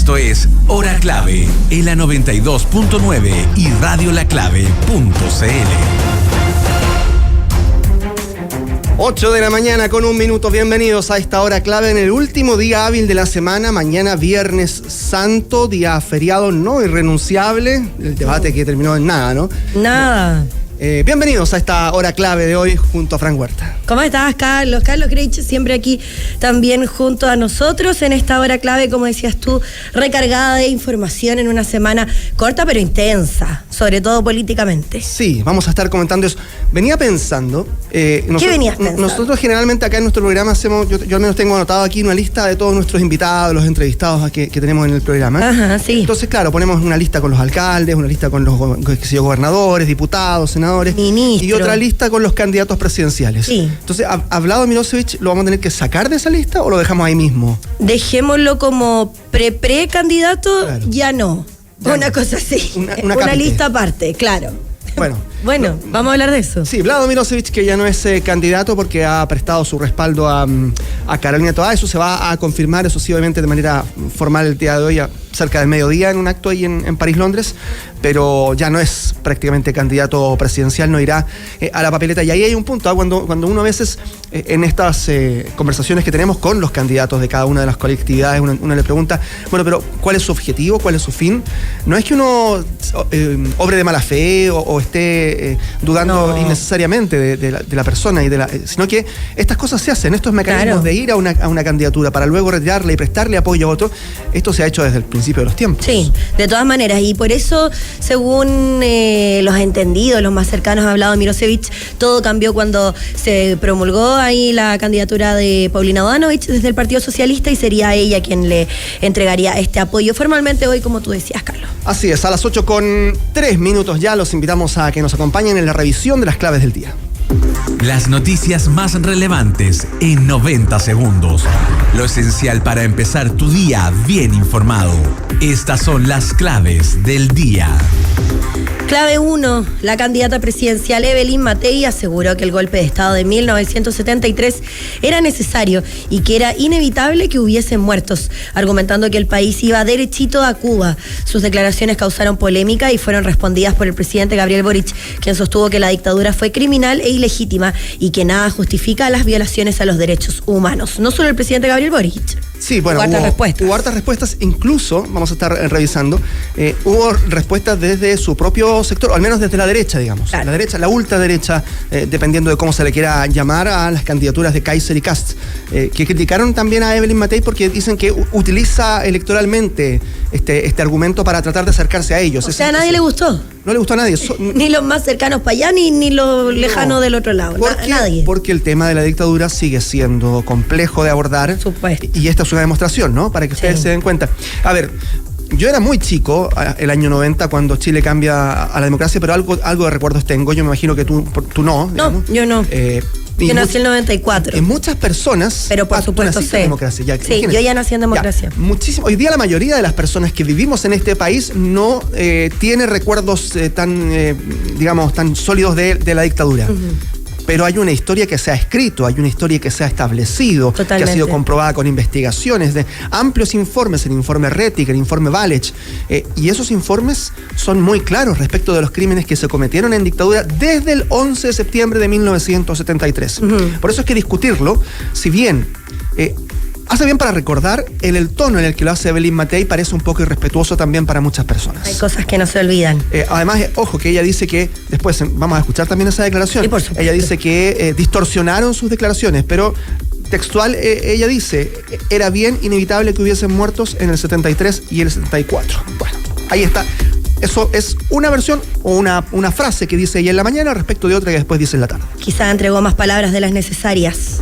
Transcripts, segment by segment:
Esto es Hora Clave en la 92.9 y radiolaclave.cl. 8 de la mañana con 1 minuto. Bienvenidos a esta Hora Clave en el último día hábil de la semana. Mañana Viernes Santo, día feriado no irrenunciable. El debate que terminó en nada, ¿no? Nada. Bienvenidos a esta Hora Clave de hoy junto a Frank Huerta. ¿Cómo estás, Carlos? Carlos Creich, siempre aquí también junto a nosotros en esta Hora Clave, como decías tú, recargada de información en una semana corta pero intensa, sobre todo políticamente. Sí, vamos a estar comentando eso. Venía pensando... ¿Qué venías pensando? Nosotros generalmente acá en nuestro programa hacemos, yo al menos tengo anotado aquí una lista de todos nuestros invitados, los entrevistados que tenemos en el programa. Ajá, sí. Entonces, claro, ponemos una lista con los alcaldes, una lista con los gobernadores, diputados, senadores. Ministro. Y otra lista con los candidatos presidenciales. Sí. Entonces, ¿hablado Milosevic lo vamos a tener que sacar de esa lista o lo dejamos ahí mismo? Dejémoslo como pre-candidato, claro. Ya no. Ya una no. cosa así. Una lista aparte, claro. Bueno, vamos a hablar de eso. Sí, Vlado Milosevic, que ya no es candidato porque ha prestado su respaldo a Carolina Toá. Eso se va a confirmar, eso sí, obviamente de manera formal el día de hoy, cerca del mediodía, en un acto ahí en París, Londres, pero ya no es prácticamente candidato presidencial, no irá a la papeleta. Y ahí hay un punto, cuando uno a veces en estas conversaciones que tenemos con los candidatos de cada una de las colectividades, uno le pregunta, bueno, pero ¿cuál es su objetivo? ¿Cuál es su fin? No es que uno obre de mala fe o esté dudando innecesariamente de la persona, sino que estas cosas se hacen, estos mecanismos de ir a una candidatura para luego retirarla y prestarle apoyo a otro, esto se ha hecho desde el principio de los tiempos. Sí, de todas maneras, y por eso, según los entendidos, los más cercanos, ha hablado Milosevic, todo cambió cuando se promulgó ahí la candidatura de Paulina Bodanovich desde el Partido Socialista y sería ella quien le entregaría este apoyo formalmente hoy, como tú decías, Carlos. Así es, a las 8:03 ya los invitamos a que nos acompañen en la revisión de las claves del día. Las noticias más relevantes en 90 segundos. Lo esencial para empezar tu día bien informado. Estas son las claves del día. Clave 1. La candidata presidencial Evelyn Matei aseguró que el golpe de Estado de 1973 era necesario y que era inevitable que hubiesen muertos, argumentando que el país iba derechito a Cuba. Sus declaraciones causaron polémica y fueron respondidas por el presidente Gabriel Boric, quien sostuvo que la dictadura fue criminal e ilegítima y que nada justifica las violaciones a los derechos humanos. No solo el presidente Gabriel Boric. Sí, bueno, hubo hartas respuestas, incluso, vamos a estar revisando, hubo respuestas desde su propio sector, o al menos desde la derecha, digamos. Claro. La derecha, la ultraderecha, dependiendo de cómo se le quiera llamar a las candidaturas de Kaiser y Kast, que criticaron también a Evelyn Matei porque dicen que utiliza electoralmente este argumento para tratar de acercarse a ellos. O sea, a nadie le gustó. No le gustó a nadie. Ni los más cercanos para allá, ni los lejanos del otro lado. A nadie. Porque el tema de la dictadura sigue siendo complejo de abordar. Supuesto. Y esta es una demostración, ¿no? Para que ustedes se den cuenta. A ver, yo era muy chico, el año 90, cuando Chile cambia a la democracia, pero algo de recuerdos tengo. Yo me imagino que tú no. No, yo no. Yo nací en el 94. En muchas personas... Pero por supuesto sé. Democracia, sí, yo ya nací en democracia. Muchísimo. Hoy día la mayoría de las personas que vivimos en este país no tiene recuerdos tan sólidos de la dictadura. Pero hay una historia que se ha escrito, hay una historia que se ha establecido, totalmente, que ha sido comprobada con investigaciones de amplios informes, el informe Rettig, el informe Valech, y esos informes son muy claros respecto de los crímenes que se cometieron en dictadura desde el 11 de septiembre de 1973. Por eso es que discutirlo, si bien... hace bien para recordar, el tono en el que lo hace Evelyn Matei parece un poco irrespetuoso también para muchas personas. Hay cosas que no se olvidan. Además, ojo, que ella dice que, después vamos a escuchar también esa declaración, sí, por supuesto. Ella dice que distorsionaron sus declaraciones, pero textual, ella dice, era bien inevitable que hubiesen muertos en el 73 y el 74. Bueno, ahí está. Eso es una versión o una frase que dice ella en la mañana respecto de otra que después dice en la tarde. Quizá entregó más palabras de las necesarias.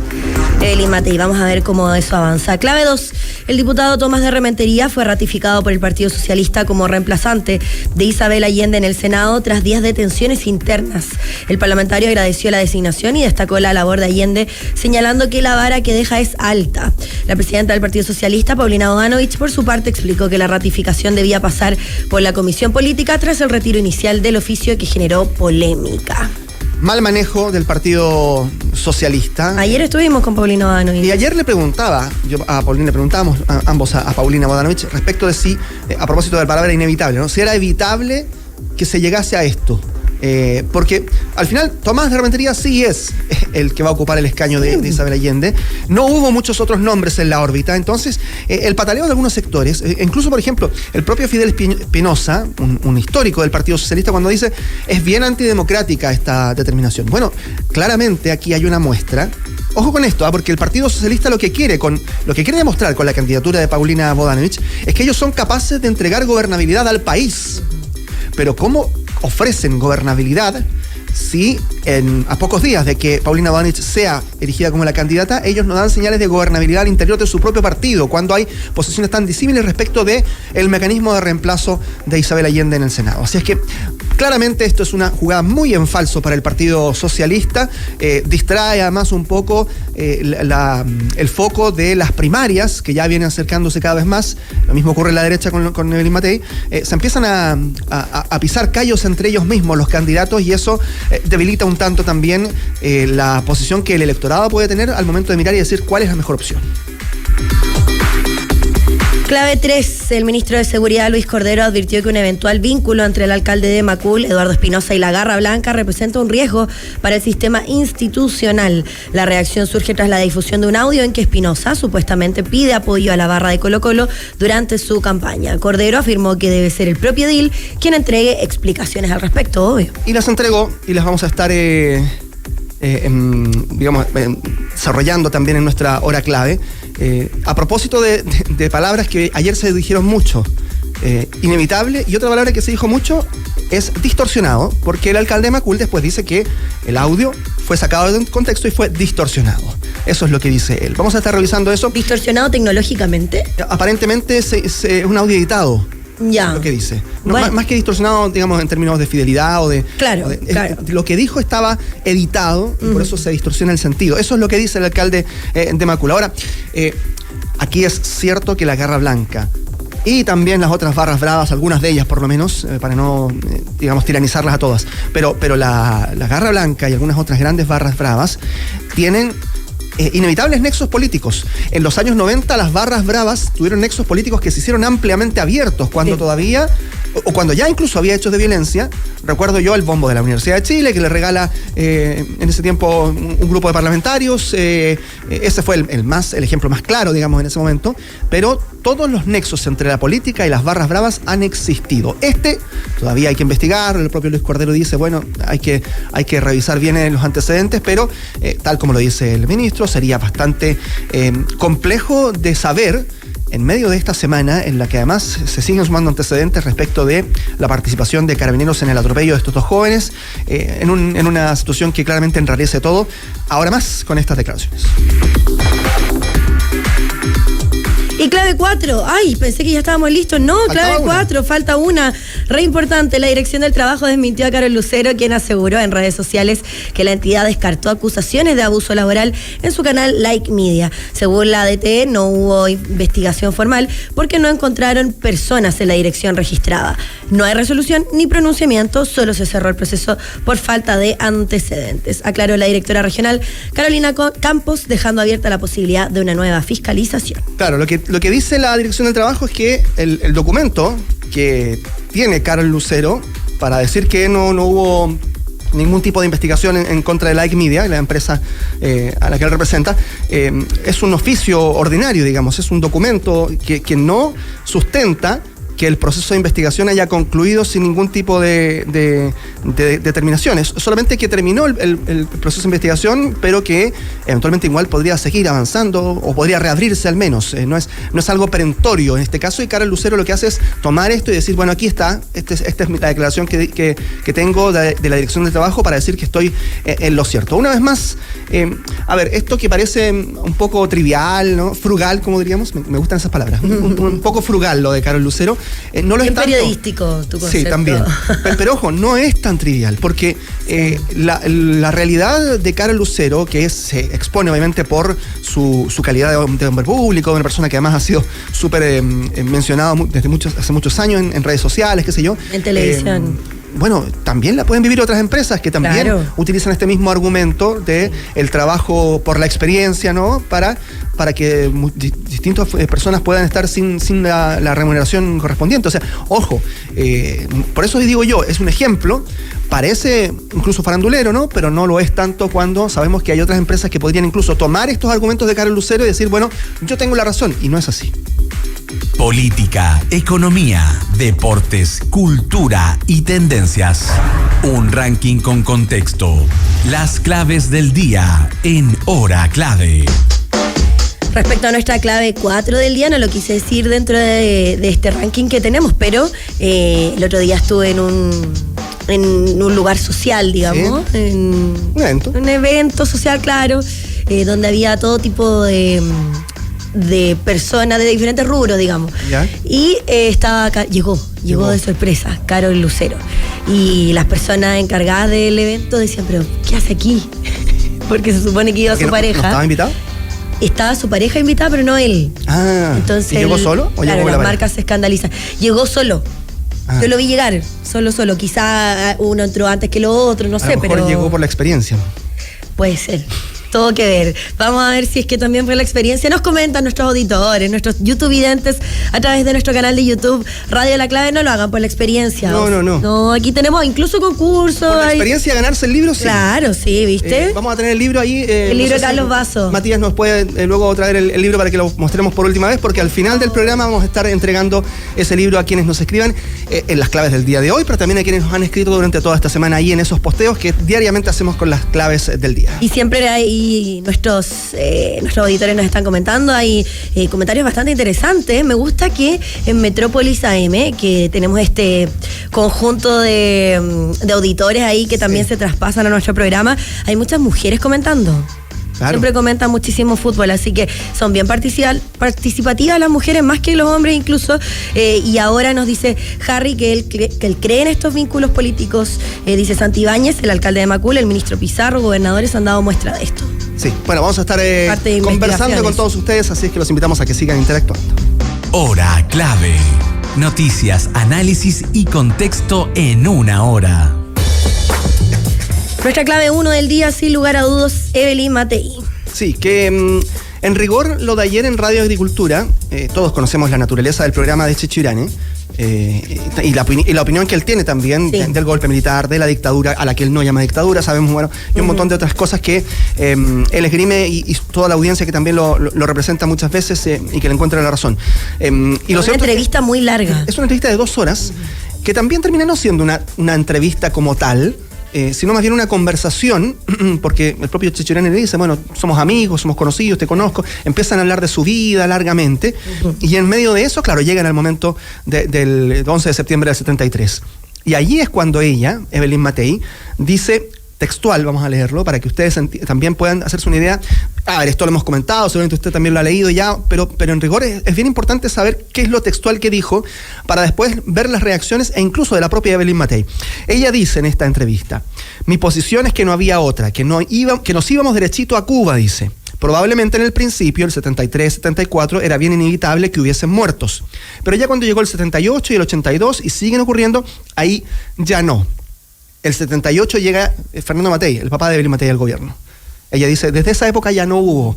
Evelyn Matei, vamos a ver cómo eso avanza. Clave 2. El diputado Tomás de Rementería fue ratificado por el Partido Socialista como reemplazante de Isabel Allende en el Senado tras días de tensiones internas. El parlamentario agradeció la designación y destacó la labor de Allende, señalando que la vara que deja es alta. La presidenta del Partido Socialista, Paulina Bodanovich, por su parte explicó que la ratificación debía pasar por la Comisión Política tras el retiro inicial del oficio que generó polémica. mal manejo del Partido Socialista. Ayer estuvimos con Paulina Bodanovich. Y ayer le preguntábamos ambos a Paulina Bodanovich respecto de si, a propósito de la palabra inevitable, ¿no? Si era evitable que se llegase a esto. Porque al final Tomás de Rementería sí es el que va a ocupar el escaño de Isabel Allende. No hubo muchos otros nombres en la órbita. Entonces, el pataleo de algunos sectores, incluso por ejemplo, el propio Fidel Espinosa, un histórico del Partido Socialista, cuando dice es bien antidemocrática esta determinación. Bueno, claramente aquí hay una muestra. Ojo con esto, porque el Partido Socialista lo que quiere demostrar con la candidatura de Paulina Bodanovich es que ellos son capaces de entregar gobernabilidad al país. Pero ¿cómo ofrecen gobernabilidad si a pocos días de que Paulina Bodanovich sea elegida como la candidata, ellos no dan señales de gobernabilidad al interior de su propio partido, cuando hay posiciones tan disímiles respecto de el mecanismo de reemplazo de Isabel Allende en el Senado? Así es que claramente esto es una jugada muy en falso para el Partido Socialista, distrae además un poco el foco de las primarias, que ya vienen acercándose cada vez más. Lo mismo ocurre en la derecha con Evelyn Matei. Se empiezan a pisar callos entre ellos mismos los candidatos, y eso debilita un tanto también la posición que el electorado puede tener al momento de mirar y decir cuál es la mejor opción. Clave 3. El ministro de Seguridad, Luis Cordero, advirtió que un eventual vínculo entre el alcalde de Macul, Eduardo Espinosa, y la Garra Blanca representa un riesgo para el sistema institucional. La reacción surge tras la difusión de un audio en que Espinosa supuestamente pide apoyo a la barra de Colo-Colo durante su campaña. Cordero afirmó que debe ser el propio edil quien entregue explicaciones al respecto, obvio. Y las entregó, y las vamos a estar desarrollando también en nuestra hora clave. A propósito de palabras que ayer se dijeron mucho, inevitable, y otra palabra que se dijo mucho es distorsionado, porque el alcalde de Macul después dice que el audio fue sacado de contexto y fue distorsionado. Eso es lo que dice él. Vamos a estar revisando eso. ¿Distorsionado tecnológicamente? Aparentemente es un audio editado. Ya. Lo que dice. No, bueno. Más que distorsionado, digamos, en términos de fidelidad o de... Claro, claro. Lo que dijo estaba editado, y por eso se distorsiona el sentido. Eso es lo que dice el alcalde de Macul. Ahora, aquí es cierto que la Garra Blanca y también las otras barras bravas, algunas de ellas por lo menos, para no, digamos, tiranizarlas a todas, pero la Garra Blanca y algunas otras grandes barras bravas tienen inevitables nexos políticos. En los años 90 las barras bravas tuvieron nexos políticos que se hicieron ampliamente abiertos, cuando todavía, o cuando ya incluso había hechos de violencia. Recuerdo yo el bombo de la Universidad de Chile, que le regala en ese tiempo un grupo de parlamentarios. Ese fue el ejemplo más claro, digamos, en ese momento. Pero todos los nexos entre la política y las barras bravas han existido. Todavía hay que investigar. El propio Luis Cordero dice, bueno, hay que revisar bien los antecedentes, pero tal como lo dice el ministro, sería bastante complejo de saber en medio de esta semana, en la que además se siguen sumando antecedentes respecto de la participación de carabineros en el atropello de estos dos jóvenes, en una situación que claramente enrarece todo, ahora más con estas declaraciones. Y clave 4, ay, pensé que ya estábamos listos. No, clave 4, falta una. Re importante, la Dirección del Trabajo desmintió a Carol Lucero, quien aseguró en redes sociales que la entidad descartó acusaciones de abuso laboral en su canal Like Media. Según la ADT, no hubo investigación formal porque no encontraron personas en la dirección registrada. No hay resolución ni pronunciamiento, solo se cerró el proceso por falta de antecedentes, aclaró la directora regional Carolina Campos, dejando abierta la posibilidad de una nueva fiscalización. Claro, lo que dice la Dirección del Trabajo es que el documento que tiene Carol Lucero para decir que no hubo ningún tipo de investigación en contra de Like Media, la empresa a la que él representa, es un oficio ordinario, digamos, es un documento que no sustenta que el proceso de investigación haya concluido sin ningún tipo de determinaciones. Solamente que terminó el proceso de investigación, pero que eventualmente igual podría seguir avanzando o podría reabrirse al menos. No es algo perentorio en este caso, y Carol Lucero lo que hace es tomar esto y decir, bueno, aquí está, esta es la declaración que tengo de la Dirección del Trabajo para decir que estoy en lo cierto. Una vez más, a ver, esto que parece un poco trivial, ¿no? Frugal, como diríamos, me gustan esas palabras, un poco frugal lo de Carol Lucero. No lo es tanto. Periodístico tu concepto. Sí, también. Pero ojo, no es tan trivial, porque la realidad de Carol Lucero, que se expone obviamente por su calidad de hombre público, de una persona que además ha sido súper mencionado hace muchos años en redes sociales, qué sé yo. En televisión. bueno, también la pueden vivir otras empresas que también utilizan este mismo argumento de el trabajo por la experiencia, ¿no? Para que distintas personas puedan estar sin la remuneración correspondiente. O sea, ojo, por eso digo yo, es un ejemplo, parece incluso farandulero, ¿no? Pero no lo es tanto cuando sabemos que hay otras empresas que podrían incluso tomar estos argumentos de Carol Lucero y decir, bueno, yo tengo la razón, y no es así. Política, economía, deportes, cultura y tendencias. Un ranking con contexto. Las claves del día en Hora Clave. Respecto a nuestra clave 4 del día, no lo quise decir dentro de este ranking que tenemos, pero el otro día estuve en un lugar social, digamos. ¿Sí? En un evento. Un evento social, claro, donde había todo tipo de personas de diferentes rubros, digamos. ¿Ya? Y llegó de sorpresa Carol Lucero. Y las personas encargadas del evento decían, pero ¿qué hace aquí? Porque se supone que iba su pareja. ¿No estaba invitado? Estaba su pareja invitada, pero no él. Entonces, ¿y llegó solo? ¿O claro, llegó las marcas se escandalizan. Llegó solo. Yo lo vi llegar, solo. Quizá uno entró antes que lo otro, no sé, pero... A lo mejor llegó por la experiencia. Puede ser. Todo que ver. Vamos a ver si es que también fue la experiencia. Nos comentan nuestros auditores, nuestros YouTubevidentes a través de nuestro canal de YouTube Radio La Clave. No lo hagan por la experiencia. No. No, aquí tenemos incluso concursos. Por la experiencia, ganarse el libro, sí. Claro, sí, ¿viste? Vamos a tener el libro ahí. El libro de Carlos Vaso. Matías nos puede luego traer el libro para que lo mostremos por última vez, porque al final del programa vamos a estar entregando ese libro a quienes nos escriban en las claves del día de hoy, pero también a quienes nos han escrito durante toda esta semana ahí en esos posteos que diariamente hacemos con las claves del día. Y siempre hay nuestros auditores nos están comentando, hay comentarios bastante interesantes. Me gusta que en Metrópolis AM, que tenemos este conjunto de auditores ahí que también se traspasan a nuestro programa, hay muchas mujeres comentando. Claro. Siempre comentan muchísimo fútbol, así que son bien participativas las mujeres, más que los hombres incluso. Y ahora nos dice Harry que él cree en estos vínculos políticos. Dice Santibáñez, el alcalde de Macul, el ministro Pizarro, gobernadores han dado muestra de esto. Sí, bueno, vamos a estar conversando con todos ustedes, así es que los invitamos a que sigan interactuando. Hora Clave. Noticias, análisis y contexto en una hora. Nuestra clave 1 del día, sin lugar a dudas, Evelyn Matei. Sí, que en rigor lo de ayer en Radio Agricultura, todos conocemos la naturaleza del programa de Checho Irane, y la opinión que él tiene también del golpe militar, de la dictadura, a la que él no llama dictadura, sabemos, bueno, y un montón de otras cosas que él esgrime y toda la audiencia que también lo representa muchas veces y que le encuentra la razón. Y una entrevista muy larga. Es una entrevista de 2 horas, que también termina no siendo una entrevista como tal, sino más bien una conversación, porque el propio Checho Irane le dice, bueno, somos amigos, somos conocidos, te conozco, empiezan a hablar de su vida largamente, y en medio de eso, claro, llegan al momento del 11 de septiembre del 73. Y allí es cuando ella, Evelyn Matei, dice, textual, vamos a leerlo, para que ustedes también puedan hacerse una idea. A ver, esto lo hemos comentado, seguramente usted también lo ha leído ya, pero en rigor es bien importante saber qué es lo textual que dijo para después ver las reacciones e incluso de la propia Evelyn Matei. Ella dice en esta entrevista, mi posición es que no había otra, que nos íbamos derechito a Cuba, dice. Probablemente en el principio, el 73, 74, era bien inevitable que hubiesen muertos. Pero ya cuando llegó el 78 y el 82 y siguen ocurriendo, ahí ya no. El 78 llega Fernando Matei, el papá de Evelyn Matei al gobierno. Ella dice, desde esa época ya no hubo,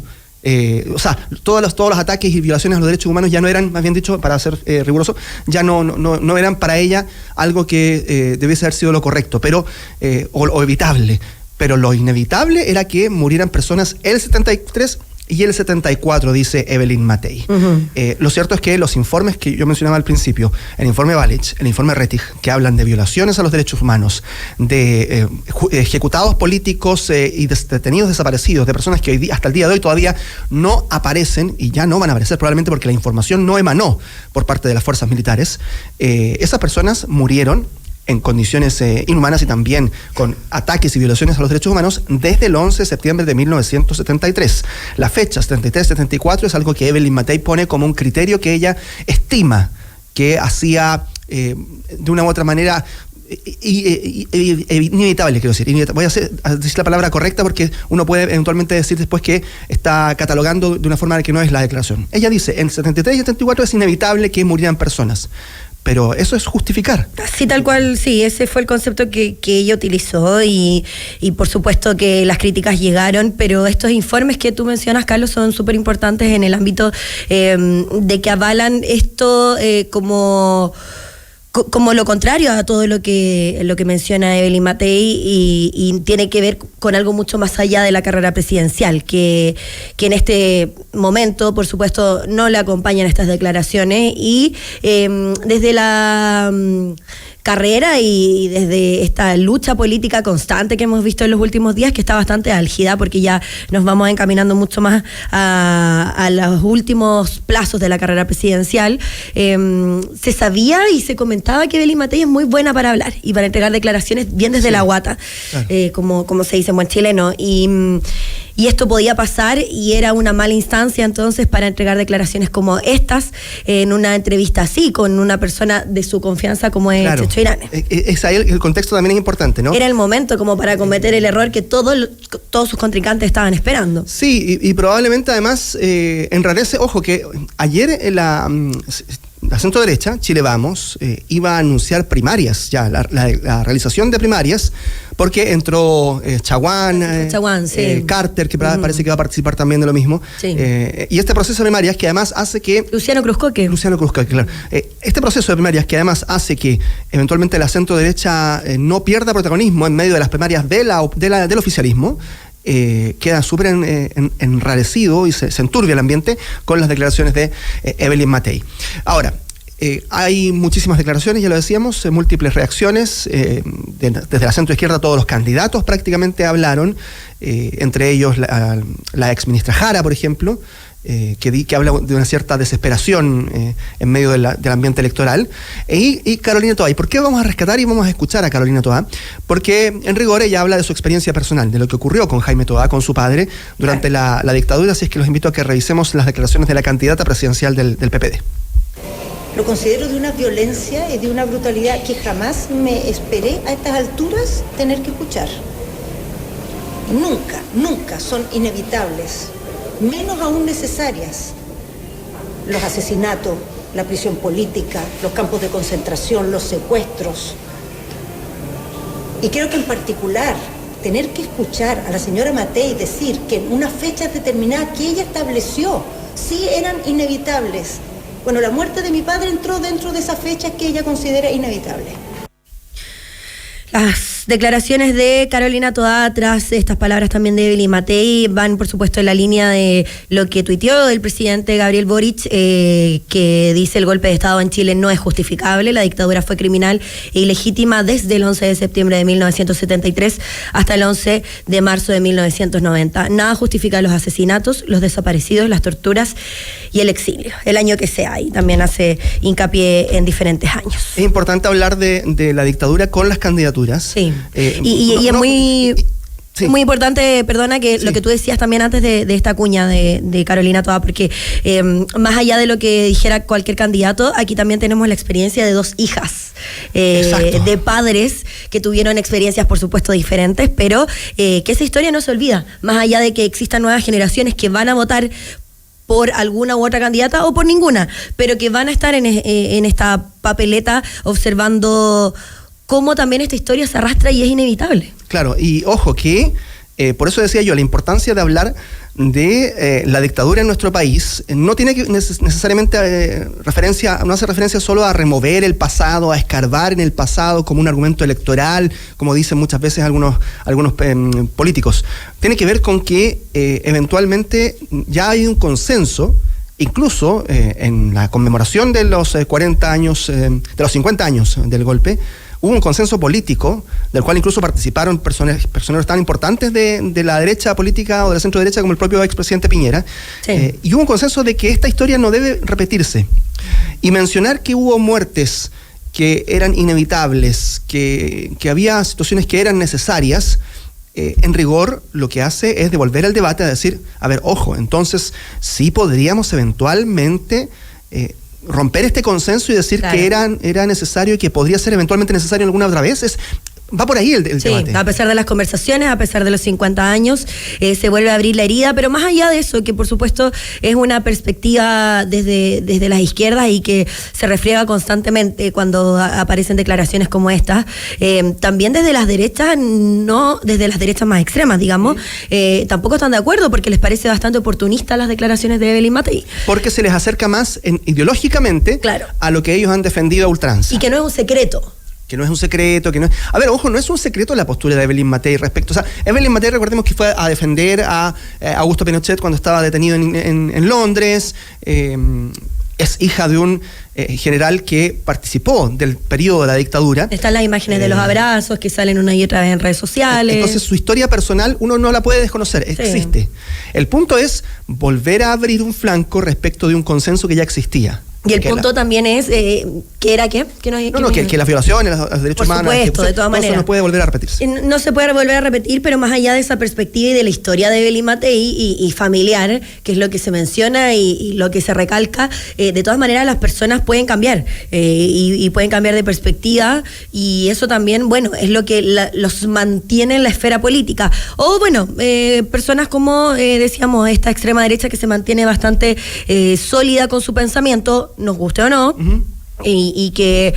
todos los ataques y violaciones a los derechos humanos ya no eran, más bien dicho, para ser riguroso, ya no eran para ella algo que debiese haber sido lo correcto, pero o evitable. Pero lo inevitable era que murieran personas el 73 y el 74, dice Evelyn Matei. Lo cierto es que los informes que yo mencionaba al principio, el informe Balich, el informe Rettig, que hablan de violaciones a los derechos humanos, de ejecutados políticos y detenidos desaparecidos, de personas que hasta el día de hoy todavía no aparecen y ya no van a aparecer probablemente porque la información no emanó por parte de las fuerzas militares, esas personas murieron en condiciones inhumanas y también con ataques y violaciones a los derechos humanos desde el 11 de septiembre de 1973. La fecha 73-74 es algo que Evelyn Matei pone como un criterio que ella estima que hacía de una u otra manera inevitable, quiero decir. Voy a decir la palabra correcta porque uno puede eventualmente decir después que está catalogando de una forma que no es la declaración. Ella dice, en 73 y 74 es inevitable que murieran personas. pero eso es justificar. Sí, tal cual, sí, ese fue el concepto que ella utilizó y por supuesto que las críticas llegaron, pero estos informes que tú mencionas, Carlos, son súper importantes en el ámbito de que avalan esto como lo contrario a todo lo que menciona Evelyn Matei y tiene que ver con algo mucho más allá de la carrera presidencial, que en este momento, por supuesto, no le acompañan estas declaraciones y desde la carrera y desde esta lucha política constante que hemos visto en los últimos días, que está bastante álgida porque ya nos vamos encaminando mucho más a los últimos plazos de la carrera presidencial, se sabía y se comentaba que Evelyn Matei es muy buena para hablar y para entregar declaraciones bien desde la guata, claro. Como se dice en buen chileno, y esto podía pasar y era una mala instancia entonces para entregar declaraciones como estas en una entrevista así, con una persona de su confianza como es claro. Checho Irane. Ahí el contexto también es importante, ¿no? Era el momento como para cometer el error que todos sus contrincantes estaban esperando. Sí, y probablemente además enrarece, ojo, que ayer la centro derecha, Chile Vamos, iba a anunciar primarias, ya la realización de primarias, porque entró Chaguán, sí. Carter, que parece que va a participar también de lo mismo. Sí. Y este proceso de primarias que además hace que... Luciano Cruzcoque, claro. Este proceso de primarias que además hace que eventualmente la centro derecha no pierda protagonismo en medio de las primarias del oficialismo, queda súper enrarecido y se enturbia el ambiente con las declaraciones de Evelyn Matei. Ahora, hay muchísimas declaraciones, ya lo decíamos, múltiples reacciones, desde la centro izquierda todos los candidatos prácticamente hablaron, entre ellos la ex ministra Jara, por ejemplo, que habla de una cierta desesperación en medio del ambiente electoral, y Carolina Toá. ¿Y por qué vamos a rescatar y vamos a escuchar a Carolina Toá? Porque en rigor ella habla de su experiencia personal, de lo que ocurrió con Jaime Toá, con su padre, durante la dictadura, así es que los invito a que revisemos las declaraciones de la candidata presidencial del PPD. Lo considero de una violencia y de una brutalidad que jamás me esperé a estas alturas tener que escuchar. Nunca son inevitables, menos aún necesarias, los asesinatos, la prisión política, los campos de concentración, los secuestros. Y creo que en particular, tener que escuchar a la señora Matei decir que en unas fechas determinadas que ella estableció, sí eran inevitables. Bueno, la muerte de mi padre entró dentro de esas fechas que ella considera inevitables. Las declaraciones de Carolina Toá tras estas palabras también de Evelyn Matei van por supuesto en la línea de lo que tuiteó el presidente Gabriel Boric, que dice: el golpe de Estado en Chile no es justificable, la dictadura fue criminal e ilegítima desde el 11 de septiembre de 1973 hasta el 11 de marzo de 1990. Nada justifica los asesinatos, los desaparecidos, las torturas y el exilio, el año que sea, y también hace hincapié en diferentes años. Es importante hablar de la dictadura con las candidaturas. Sí. Es muy importante, perdona, que sí, lo que tú decías también antes de esta cuña de Carolina Toá, porque más allá de lo que dijera cualquier candidato, aquí también tenemos la experiencia de dos hijas de padres que tuvieron experiencias por supuesto diferentes, pero que esa historia no se olvida, más allá de que existan nuevas generaciones que van a votar por alguna u otra candidata o por ninguna, pero que van a estar en esta papeleta observando cómo también esta historia se arrastra y es inevitable. Claro, y ojo que, por eso decía yo, la importancia de hablar de la dictadura en nuestro país no tiene que necesariamente no hace referencia solo a remover el pasado, a escarbar en el pasado como un argumento electoral, como dicen muchas veces algunos políticos. Tiene que ver con que eventualmente ya hay un consenso, incluso en la conmemoración de los 40 años, de los 50 años del golpe. Hubo un consenso político, del cual incluso participaron personeros tan importantes de la derecha política o de la centro derecha como el propio expresidente Piñera. Sí. Y hubo un consenso de que esta historia no debe repetirse. Y mencionar que hubo muertes que eran inevitables, que había situaciones que eran necesarias, en rigor lo que hace es devolver el debate a decir, a ver, ojo, entonces sí podríamos eventualmente romper este consenso y decir, claro, que era necesario y que podría ser eventualmente necesario alguna otra vez. Va por ahí el debate. A pesar de las conversaciones, a pesar de los 50 años, se vuelve a abrir la herida, pero más allá de eso, que por supuesto es una perspectiva desde las izquierdas y que se refriega constantemente cuando aparecen declaraciones como estas, también desde las derechas, no desde las derechas más extremas, digamos, tampoco están de acuerdo porque les parece bastante oportunista las declaraciones de Evelyn Matei. Porque se les acerca más ideológicamente a lo que ellos han defendido a ultranza. Y que no es un secreto. Que no es un secreto, que no es... A ver, ojo, no es un secreto la postura de Evelyn Matei respecto... O sea, Evelyn Matei, recordemos que fue a defender a Augusto Pinochet cuando estaba detenido en Londres. Es hija de un general que participó del periodo de la dictadura. Están las imágenes de los abrazos que salen una y otra vez en redes sociales. Entonces su historia personal uno no la puede desconocer, existe. Sí. El punto es volver a abrir un flanco respecto de un consenso que ya existía. Y el punto también es, ¿qué era qué? Que las violaciones, los derechos humanos... Por supuesto, de todas maneras. Eso no puede volver a repetirse. No se puede volver a repetir, pero más allá de esa perspectiva y de la historia de Evelyn Matei y familiar, que es lo que se menciona y lo que se recalca, de todas maneras las personas pueden cambiar y pueden cambiar de perspectiva y eso también, bueno, es lo que los mantiene en la esfera política. O bueno, personas como, decíamos, esta extrema derecha que se mantiene bastante sólida con su pensamiento, nos guste o no, y que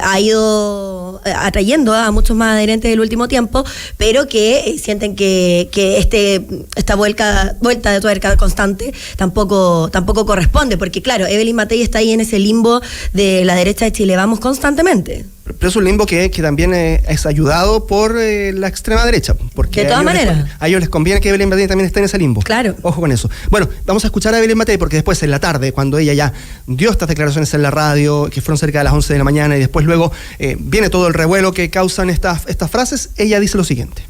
ha ido atrayendo a muchos más adherentes del último tiempo, pero que sienten que esta vuelta de tuerca constante tampoco corresponde, porque claro, Evelyn Matei está ahí en ese limbo de la derecha de Chile Vamos constantemente. Pero es un limbo que también es ayudado por la extrema derecha. Porque de todas maneras. A ellos les conviene que Evelyn Matei también esté en ese limbo. Claro. Ojo con eso. Bueno, vamos a escuchar a Evelyn Matei porque después en la tarde, cuando ella ya dio estas declaraciones en la radio, que fueron cerca de las 11 de la mañana, y después luego viene todo el revuelo que causan estas frases, ella dice lo siguiente.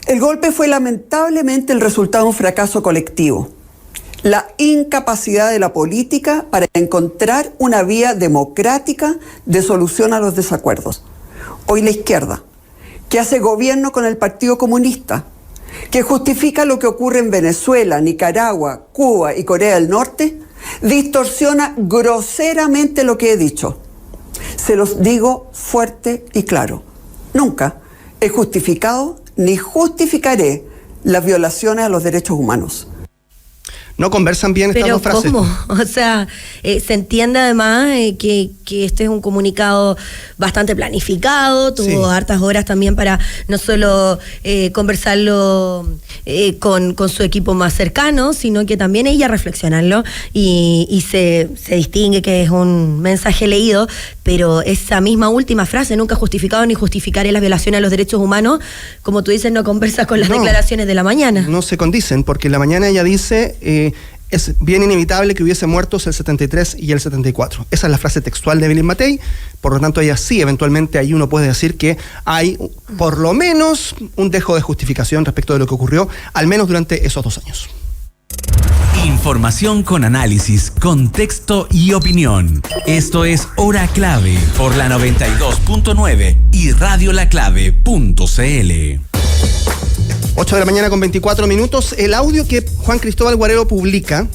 El golpe fue lamentablemente el resultado de un fracaso colectivo. La incapacidad de la política para encontrar una vía democrática de solución a los desacuerdos. Hoy la izquierda, que hace gobierno con el Partido Comunista, que justifica lo que ocurre en Venezuela, Nicaragua, Cuba y Corea del Norte, distorsiona groseramente lo que he dicho. Se los digo fuerte y claro. Nunca he justificado ni justificaré las violaciones a los derechos humanos. No conversan bien estas dos frases. ¿Cómo? O sea, se entiende además que este es un comunicado bastante planificado, tuvo hartas horas también para no solo conversarlo con su equipo más cercano, sino que también ella reflexionarlo y se distingue que es un mensaje leído, pero esa misma última frase, nunca justificado ni justificaré las violaciones a los derechos humanos, como tú dices, no conversa con las declaraciones de la mañana. No se condicen, porque en la mañana ella dice... es bien inevitable que hubiese muertos el 73 y el 74. Esa es la frase textual de Evelyn Matei. Por lo tanto, ella sí, eventualmente ahí uno puede decir que hay por lo menos un dejo de justificación respecto de lo que ocurrió, al menos durante esos 2 años. Información con análisis, contexto y opinión. Esto es Hora Clave por la 92.9 y radiolaclave.cl. 8 de la mañana con 24 minutos. El audio que Juan Cristóbal Guarelo publica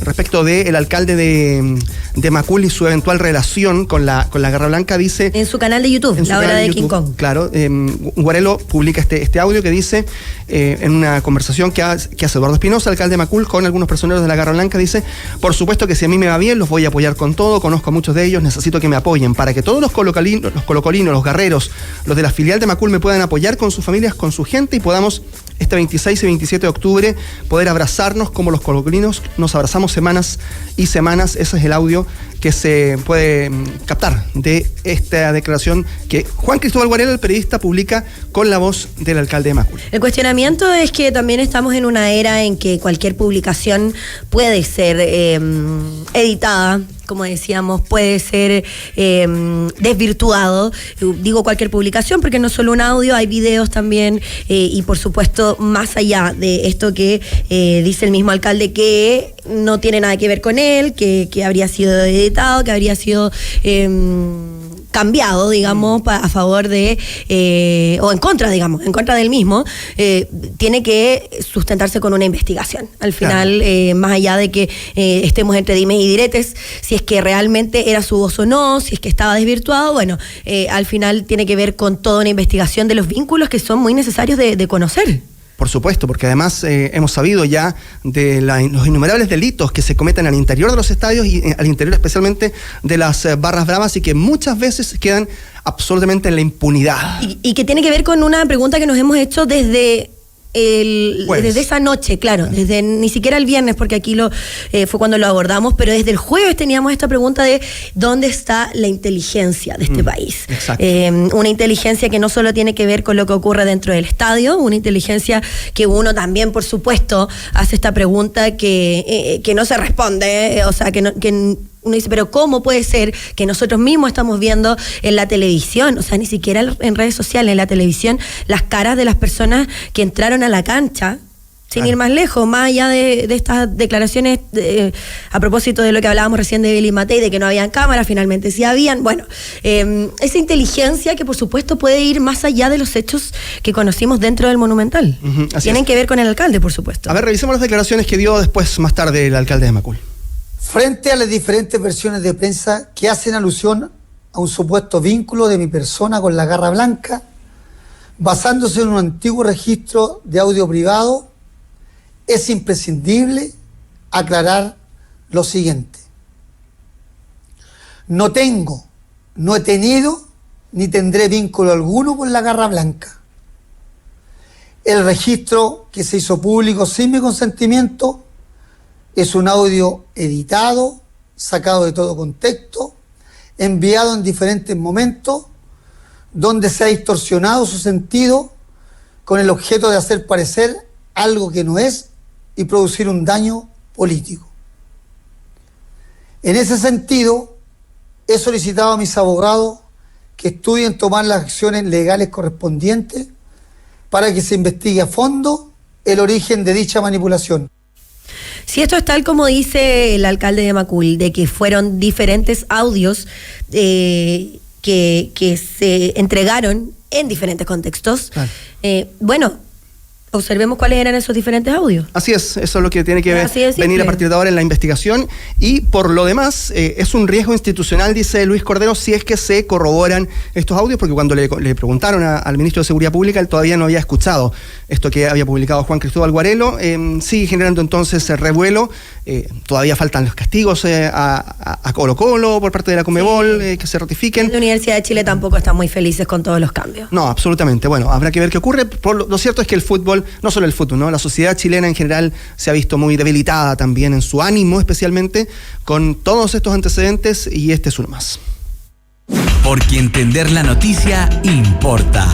respecto del alcalde de Macul y su eventual relación con la Garra Blanca dice... En su canal de YouTube, La Hora de YouTube, King Kong. Claro, Guarelo publica este audio que dice, en una conversación que hace Eduardo Espinosa, alcalde de Macul, con algunos personeros de la Garra Blanca, dice: por supuesto que si a mí me va bien, los voy a apoyar con todo, conozco a muchos de ellos, necesito que me apoyen, para que todos los colocolinos, los guerreros, los de la filial de Macul me puedan apoyar con sus familias, con su gente, y podamos este 26 y 27 de octubre poder abrazarnos como los colocolinos nos abrazamos semanas y semanas. Ese es el audio que se puede captar de esta declaración que Juan Cristóbal Guarelo, el periodista, publica con la voz del alcalde de Macul. El cuestionamiento es que también estamos en una era en que cualquier publicación puede ser editada, como decíamos, puede ser desvirtuado. Digo cualquier publicación porque no solo un audio, hay videos también, y por supuesto, más allá de esto que dice el mismo alcalde, que no tiene nada que ver con él, que habría sido editado, que habría sido cambiado, digamos, a favor de, o en contra del mismo, tiene que sustentarse con una investigación. Al final, más allá de que estemos entre dimes y diretes, si es que realmente era su voz o no, si es que estaba desvirtuado, bueno, al final tiene que ver con toda una investigación de los vínculos que son muy necesarios de conocer. Por supuesto, porque además hemos sabido ya de los innumerables delitos que se cometen al interior de los estadios y al interior especialmente de las barras bravas y que muchas veces quedan absolutamente en la impunidad. Y que tiene que ver con una pregunta que nos hemos hecho desde esa noche, claro, desde ni siquiera el viernes, porque aquí fue cuando lo abordamos, pero desde el jueves teníamos esta pregunta de ¿dónde está la inteligencia de este país? Una inteligencia que no solo tiene que ver con lo que ocurre dentro del estadio, una inteligencia que uno también, por supuesto, hace esta pregunta que no se responde, o sea, que uno dice, pero ¿cómo puede ser que nosotros mismos estamos viendo en la televisión, o sea, ni siquiera en redes sociales, en la televisión, las caras de las personas que entraron a la cancha, sin ir más lejos, más allá de estas declaraciones a propósito de lo que hablábamos recién de Evelyn Matei, de que no habían cámaras, finalmente sí habían, bueno, esa inteligencia que por supuesto puede ir más allá de los hechos que conocimos dentro del Monumental. Tienen que ver con el alcalde, por supuesto. A ver, revisemos las declaraciones que dio después, más tarde, el alcalde de Macul. Frente a las diferentes versiones de prensa que hacen alusión a un supuesto vínculo de mi persona con la Garra Blanca, basándose en un antiguo registro de audio privado, es imprescindible aclarar lo siguiente. No tengo, no he tenido, ni tendré vínculo alguno con la Garra Blanca. El registro que se hizo público sin mi consentimiento es un audio editado, sacado de todo contexto, enviado en diferentes momentos, donde se ha distorsionado su sentido con el objeto de hacer parecer algo que no es y producir un daño político. En ese sentido, he solicitado a mis abogados que estudien tomar las acciones legales correspondientes para que se investigue a fondo el origen de dicha manipulación. Si esto es tal como dice el alcalde de Macul, de que fueron diferentes audios que se entregaron en diferentes contextos, bueno, observemos cuáles eran esos diferentes audios. Así es, eso es lo que tiene que venir a partir de ahora en la investigación. Y por lo demás, es un riesgo institucional, dice Luis Cordero, si es que se corroboran estos audios, porque cuando le preguntaron al ministro de Seguridad Pública, él todavía no había escuchado esto que había publicado Juan Cristóbal Guarelo. Sigue generando entonces revuelo. Todavía faltan los castigos a Colo-Colo por parte de la Conmebol, que se ratifiquen. La Universidad de Chile tampoco está muy felices con todos los cambios. No, absolutamente. Bueno, habrá que ver qué ocurre. Lo cierto es que el fútbol, no solo el fútbol, ¿no? La sociedad chilena en general se ha visto muy debilitada también en su ánimo, especialmente con todos estos antecedentes, y este es uno más. Porque entender la noticia importa.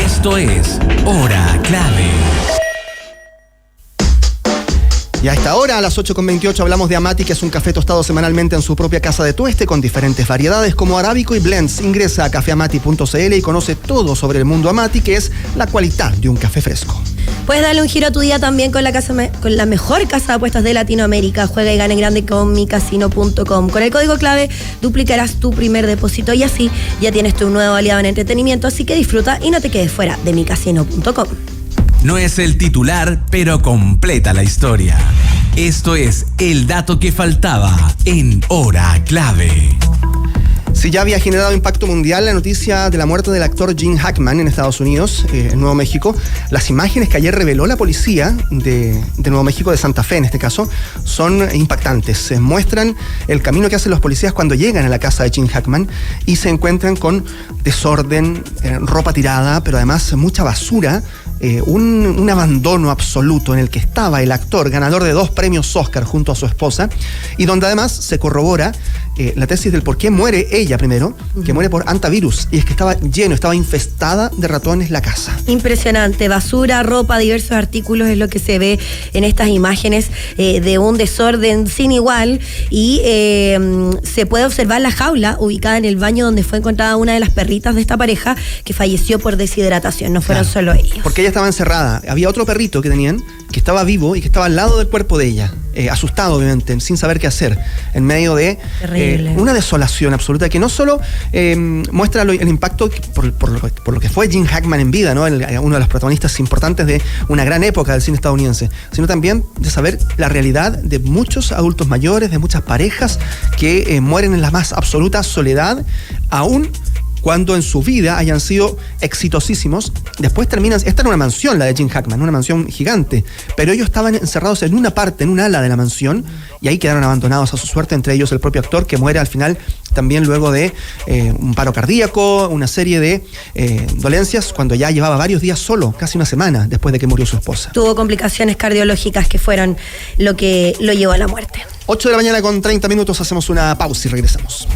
Esto es Hora Clave. Y a esta hora, a las 8:28, hablamos de Amati, que es un café tostado semanalmente en su propia casa de tueste con diferentes variedades como arábico y blends. Ingresa a cafeamati.cl y conoce todo sobre el mundo Amati, que es la cualidad de un café fresco. Puedes darle un giro a tu día también con la mejor casa de apuestas de Latinoamérica. Juega y gana en grande con micasino.com. Con el código clave duplicarás tu primer depósito y así ya tienes tu nuevo aliado en entretenimiento. Así que disfruta y no te quedes fuera de micasino.com. No es el titular, pero completa la historia. Esto es el dato que faltaba en Hora Clave. Si ya había generado impacto mundial la noticia de la muerte del actor Gene Hackman en Estados Unidos, en Nuevo México, las imágenes que ayer reveló la policía de Nuevo México, de Santa Fe en este caso, son impactantes. Muestran el camino que hacen los policías cuando llegan a la casa de Gene Hackman y se encuentran con desorden, ropa tirada, pero además mucha basura, un abandono absoluto en el que estaba el actor ganador de 2 premios Oscar junto a su esposa, y donde además se corrobora la tesis del por qué muere ella primero, que muere por hantavirus, y es que estaba infestada de ratones la casa. Impresionante, basura, ropa, diversos artículos es lo que se ve en estas imágenes de un desorden sin igual, y se puede observar la jaula ubicada en el baño donde fue encontrada una de las perritas de esta pareja que falleció por deshidratación, no fueron solo ellos. Porque ella estaba encerrada, había otro perrito que tenían que estaba vivo y que estaba al lado del cuerpo de ella, asustado obviamente, sin saber qué hacer, en medio de una desolación absoluta que no solo muestra el impacto por lo que fue Gene Hackman en vida, ¿no? Uno de los protagonistas importantes de una gran época del cine estadounidense, sino también de saber la realidad de muchos adultos mayores, de muchas parejas que mueren en la más absoluta soledad, aún cuando en su vida hayan sido exitosísimos. Después terminan, esta era una mansión, la de Gene Hackman, una mansión gigante, pero ellos estaban encerrados en una parte, en un ala de la mansión, y ahí quedaron abandonados a su suerte, entre ellos el propio actor, que muere al final también luego de un paro cardíaco, una serie de dolencias, cuando ya llevaba varios días solo, casi una semana después de que murió su esposa. Tuvo complicaciones cardiológicas que fueron lo que lo llevó a la muerte. 8 de la mañana con 30 minutos, hacemos una pausa y regresamos.